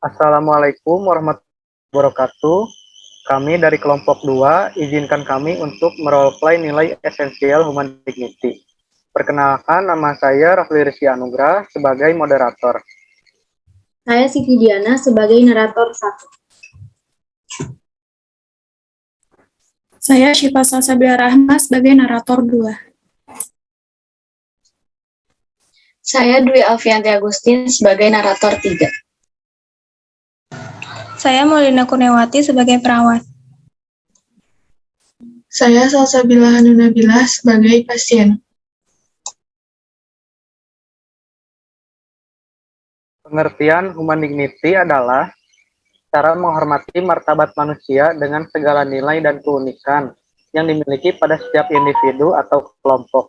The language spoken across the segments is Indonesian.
Assalamualaikum warahmatullahi wabarakatuh. Kami dari kelompok 2 izinkan kami untuk meroleplay nilai esensial Human Dignity. Perkenalkan, nama saya Rafli Rizky Anugrah sebagai moderator. Saya Siti Diana sebagai narator 1. Saya Syifa Salsabila Rahma sebagai narator 2. Saya Dwi Alfianti Agustin sebagai narator 3. Saya Maulina Kurniawati sebagai perawat. Saya Salsabila Hanunabilah sebagai pasien. Pengertian Human Dignity adalah cara menghormati martabat manusia dengan segala nilai dan keunikan yang dimiliki pada setiap individu atau kelompok.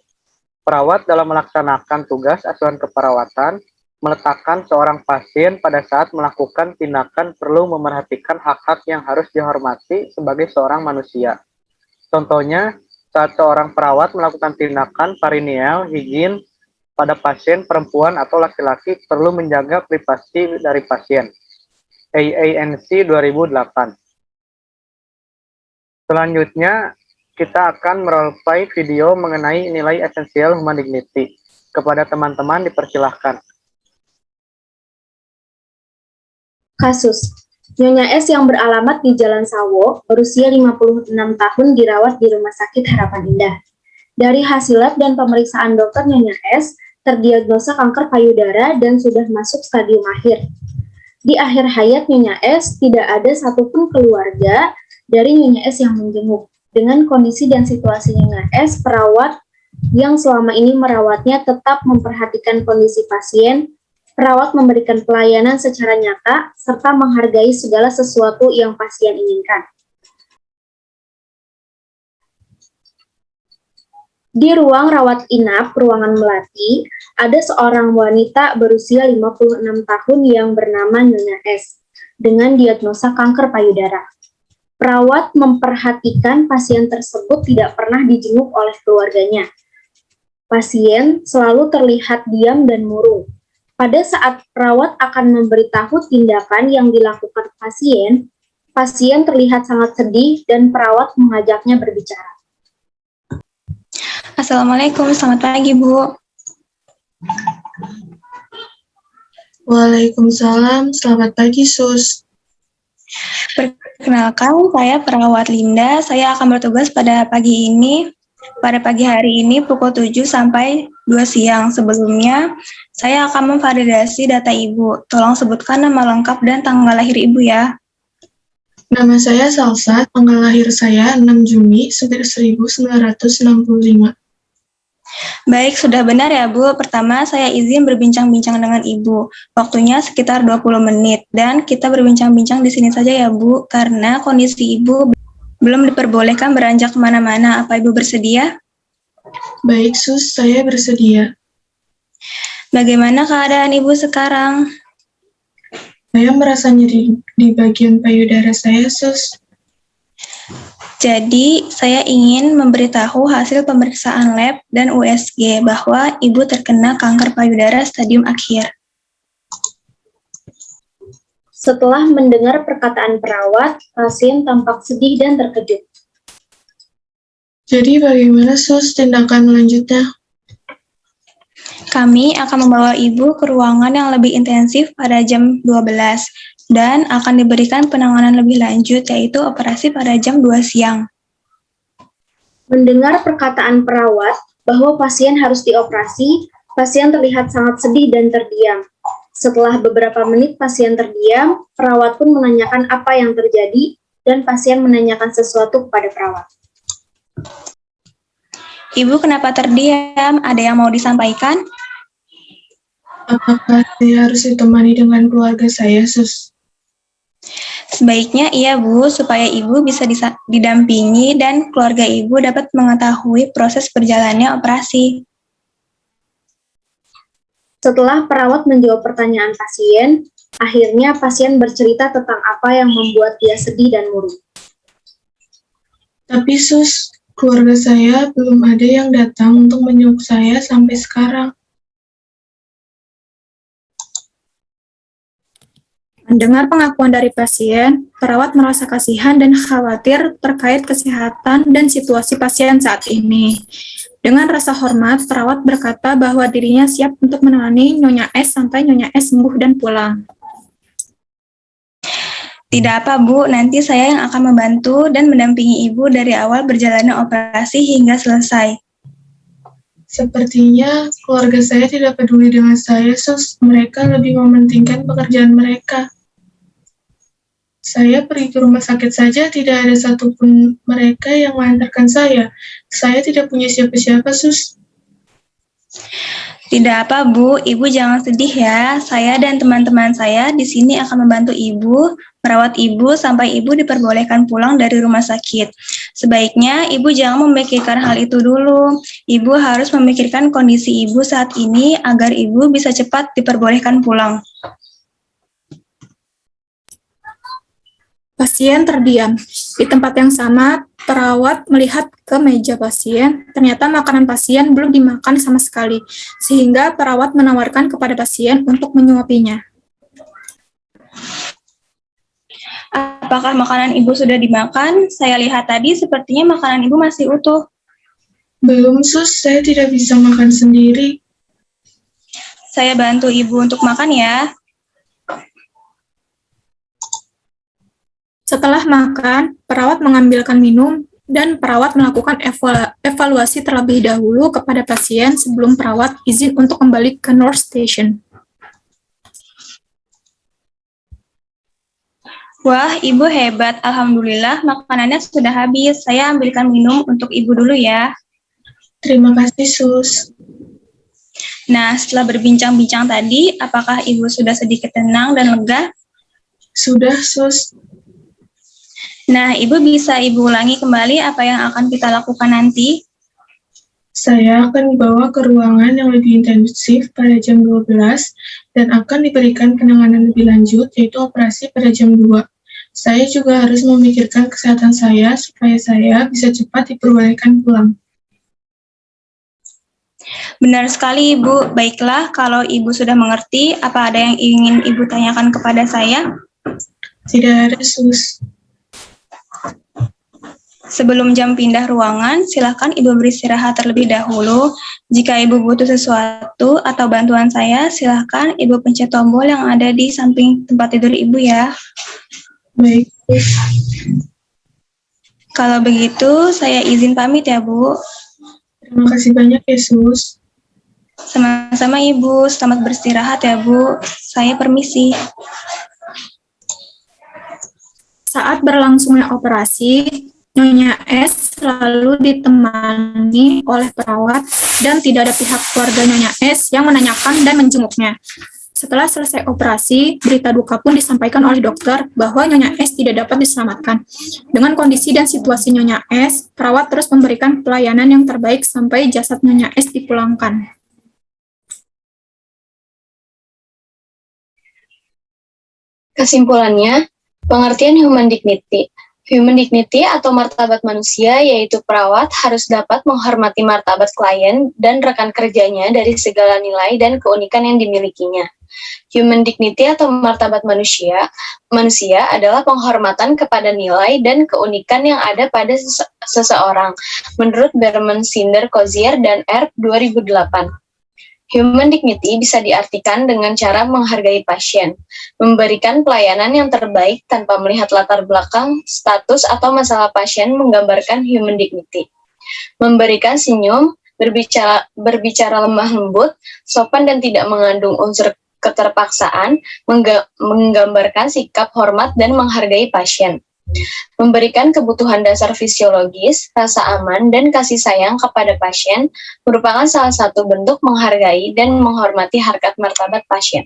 Perawat dalam melaksanakan tugas asuhan keperawatan meletakkan seorang pasien pada saat melakukan tindakan perlu memerhatikan hak-hak yang harus dihormati sebagai seorang manusia. Contohnya, saat seorang perawat melakukan tindakan perineal higien pada pasien perempuan atau laki-laki perlu menjaga privasi dari pasien. AANC 2008. Selanjutnya, kita akan meroleplay video mengenai nilai esensial Human Dignity. Kepada teman-teman dipersilahkan. Kasus Nyonya S yang beralamat di Jalan Sawo, berusia 56 tahun dirawat di Rumah Sakit Harapan Indah. Dari hasil lab dan pemeriksaan dokter, Nyonya S terdiagnosa kanker payudara dan sudah masuk stadium akhir. Di akhir hayat Nyonya S, tidak ada satupun keluarga dari Nyonya S yang menjenguk. Dengan kondisi dan situasi Nyonya S, perawat yang selama ini merawatnya tetap memperhatikan kondisi pasien. Perawat memberikan pelayanan secara nyata, serta menghargai segala sesuatu yang pasien inginkan. Di ruang rawat inap, ruangan melati, ada seorang wanita berusia 56 tahun yang bernama Nyonya S, dengan diagnosa kanker payudara. Perawat memperhatikan pasien tersebut tidak pernah dijenguk oleh keluarganya. Pasien selalu terlihat diam dan murung. Pada saat perawat akan memberitahu tindakan yang dilakukan pasien, pasien terlihat sangat sedih dan perawat mengajaknya berbicara. Assalamualaikum, selamat pagi Bu. Waalaikumsalam, selamat pagi Sus. Perkenalkan, saya perawat Linda. Saya akan bertugas pada pagi hari ini pukul 7 sampai 2 siang. Sebelumnya, saya akan memvalidasi data Ibu. Tolong sebutkan nama lengkap dan tanggal lahir Ibu ya. Nama saya Salsa, tanggal lahir saya 6 Juni 1965. Baik, sudah benar ya Bu. Pertama, saya izin berbincang-bincang dengan Ibu. Waktunya sekitar 20 menit. Dan kita berbincang-bincang di sini saja ya Bu, karena kondisi Ibu belum diperbolehkan beranjak kemana-mana. Apa Ibu bersedia? Baik Sus, saya bersedia. Bagaimana keadaan Ibu sekarang? Saya merasa nyeri di bagian payudara saya Sus. Jadi, saya ingin memberitahu hasil pemeriksaan lab dan USG bahwa Ibu terkena kanker payudara stadium akhir. Setelah mendengar perkataan perawat, pasien tampak sedih dan terkejut. Jadi bagaimana Sus tindakan selanjutnya? Kami akan membawa Ibu ke ruangan yang lebih intensif pada jam 12 dan akan diberikan penanganan lebih lanjut yaitu operasi pada jam 2 siang. Mendengar perkataan perawat bahwa pasien harus dioperasi, pasien terlihat sangat sedih dan terdiam. Setelah beberapa menit pasien terdiam, perawat pun menanyakan apa yang terjadi dan pasien menanyakan sesuatu kepada perawat. Ibu kenapa terdiam? Ada yang mau disampaikan? Apakah saya harus ditemani dengan keluarga saya Sus? Sebaiknya iya Bu, supaya Ibu bisa didampingi dan keluarga Ibu dapat mengetahui proses berjalannya operasi. Setelah perawat menjawab pertanyaan pasien, akhirnya pasien bercerita tentang apa yang membuat dia sedih dan murung. Tapi Sus, keluarga saya belum ada yang datang untuk menjenguk saya sampai sekarang. Mendengar pengakuan dari pasien, perawat merasa kasihan dan khawatir terkait kesehatan dan situasi pasien saat ini. Dengan rasa hormat, perawat berkata bahwa dirinya siap untuk menemani Nyonya S sampai Nyonya S sembuh dan pulang. Tidak apa, Bu. Nanti saya yang akan membantu dan mendampingi Ibu dari awal berjalannya operasi hingga selesai. Sepertinya keluarga saya tidak peduli dengan saya, Sus. Mereka lebih mementingkan pekerjaan mereka. Saya pergi ke rumah sakit saja, tidak ada satupun mereka yang mengantarkan saya. Saya tidak punya siapa-siapa, Sus. Tidak apa, Bu. Ibu jangan sedih ya. Saya dan teman-teman saya di sini akan membantu Ibu, merawat Ibu sampai Ibu diperbolehkan pulang dari rumah sakit. Sebaiknya Ibu jangan memikirkan hal itu dulu. Ibu harus memikirkan kondisi Ibu saat ini agar Ibu bisa cepat diperbolehkan pulang. Pasien terdiam. Di tempat yang sama, perawat melihat ke meja pasien. Ternyata makanan pasien belum dimakan sama sekali, sehingga perawat menawarkan kepada pasien untuk menyuapinya. Apakah makanan Ibu sudah dimakan? Saya lihat tadi sepertinya makanan Ibu masih utuh. Belum, Sus. Saya tidak bisa makan sendiri. Saya bantu Ibu untuk makan ya. Setelah makan, perawat mengambilkan minum dan perawat melakukan evaluasi terlebih dahulu kepada pasien sebelum perawat izin untuk kembali ke nurse station. Wah, Ibu hebat. Alhamdulillah, makanannya sudah habis. Saya ambilkan minum untuk Ibu dulu ya. Terima kasih, Sus. Nah, setelah berbincang-bincang tadi, apakah Ibu sudah sedikit tenang dan lega? Sudah, Sus. Nah, Ibu bisa Ibu ulangi kembali apa yang akan kita lakukan nanti? Saya akan dibawa ke ruangan yang lebih intensif pada jam 12 dan akan diberikan penanganan lebih lanjut, yaitu operasi pada jam 2. Saya juga harus memikirkan kesehatan saya supaya saya bisa cepat diperbolehkan pulang. Benar sekali, Ibu. Baiklah, kalau Ibu sudah mengerti, apa ada yang ingin Ibu tanyakan kepada saya? Tidak ada, Sus. Sebelum jam pindah ruangan, silakan Ibu beristirahat terlebih dahulu. Jika Ibu butuh sesuatu atau bantuan saya, silakan Ibu pencet tombol yang ada di samping tempat tidur Ibu ya. Baik, Sus. Kalau begitu, saya izin pamit ya, Bu. Terima kasih banyak ya, Sus. Sama-sama Ibu, selamat beristirahat ya, Bu. Saya permisi. Saat berlangsungnya operasi, Nyonya S selalu ditemani oleh perawat dan tidak ada pihak keluarga Nyonya S yang menanyakan dan menjenguknya. Setelah selesai operasi, berita duka pun disampaikan oleh dokter bahwa Nyonya S tidak dapat diselamatkan. Dengan kondisi dan situasi Nyonya S, perawat terus memberikan pelayanan yang terbaik sampai jasad Nyonya S dipulangkan. Kesimpulannya, pengertian human dignity. Human dignity atau martabat manusia yaitu perawat harus dapat menghormati martabat klien dan rekan kerjanya dari segala nilai dan keunikan yang dimilikinya. Human dignity atau martabat manusia adalah penghormatan kepada nilai dan keunikan yang ada pada seseorang, menurut Berman, Sinder, Cozier, dan Earp 2008. Human dignity bisa diartikan dengan cara menghargai pasien, memberikan pelayanan yang terbaik tanpa melihat latar belakang, status, atau masalah pasien menggambarkan human dignity. Memberikan senyum, berbicara lemah lembut, sopan dan tidak mengandung unsur keterpaksaan, menggambarkan sikap hormat dan menghargai pasien. Memberikan kebutuhan dasar fisiologis, rasa aman, dan kasih sayang kepada pasien merupakan salah satu bentuk menghargai dan menghormati harkat martabat pasien.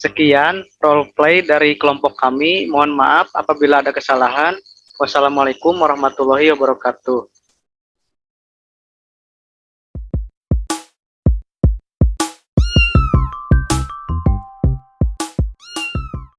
Sekian role play dari kelompok kami. Mohon maaf apabila ada kesalahan. Wassalamualaikum warahmatullahi wabarakatuh.